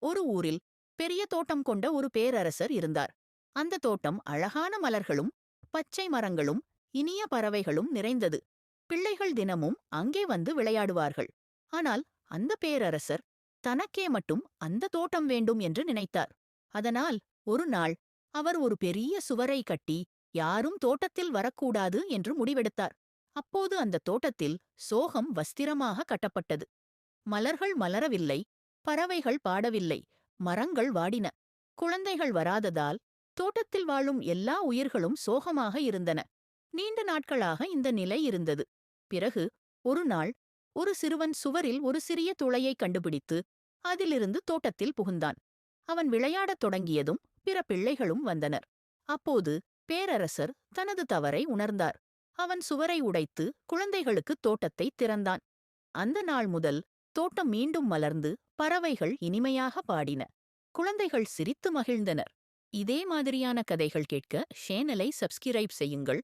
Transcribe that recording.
ஒரு ஊரில் பெரிய தோட்டம் கொண்ட ஒரு பேரரசர் இருந்தார். அந்த தோட்டம் அழகான மலர்களும் பச்சை மரங்களும் இனிய பறவைகளும் நிறைந்தது. பிள்ளைகள் தினமும் அங்கே வந்து விளையாடுவார்கள். ஆனால் அந்த பேரரசர் தனக்கே மட்டும் அந்த தோட்டம் வேண்டும் என்று நினைத்தார். அதனால் ஒரு நாள் அவர் ஒரு பெரிய சுவரை கட்டி யாரும் தோட்டத்தில் வரக்கூடாது என்று முடிவெடுத்தார். அப்போது அந்த தோட்டத்தில் சோகம் வஸ்திரமாக கட்டப்பட்டது. மலர்கள் மலரவில்லை, பறவைகள் பாடவில்லை, மரங்கள் வாடின. குழந்தைகள் வராததால் தோட்டத்தில் வாழும் எல்லா உயிர்களும் சோகமாக இருந்தன. நீண்ட நாட்களாக இந்த நிலை இருந்தது. பிறகு ஒரு நாள் ஒரு சிறுவன் சுவரில் ஒரு சிறிய துளையை கண்டுபிடித்து அதிலிருந்து தோட்டத்தில் புகுந்தான். அவன் விளையாடத் தொடங்கியதும் பிற பிள்ளைகளும் வந்தனர். அப்போது பேரரசர் தனது தவறை உணர்ந்தார். அவன் சுவரை உடைத்து குழந்தைகளுக்கு தோட்டத்தை திறந்தான். அந்த நாள் முதல் தோட்டம் மீண்டும் மலர்ந்து பறவைகள் இனிமையாக பாடின. குழந்தைகள் சிரித்து மகிழ்ந்தனர். இதே மாதிரியான கதைகள் கேட்க சேனலை சப்ஸ்கிரைப் செய்யுங்கள்.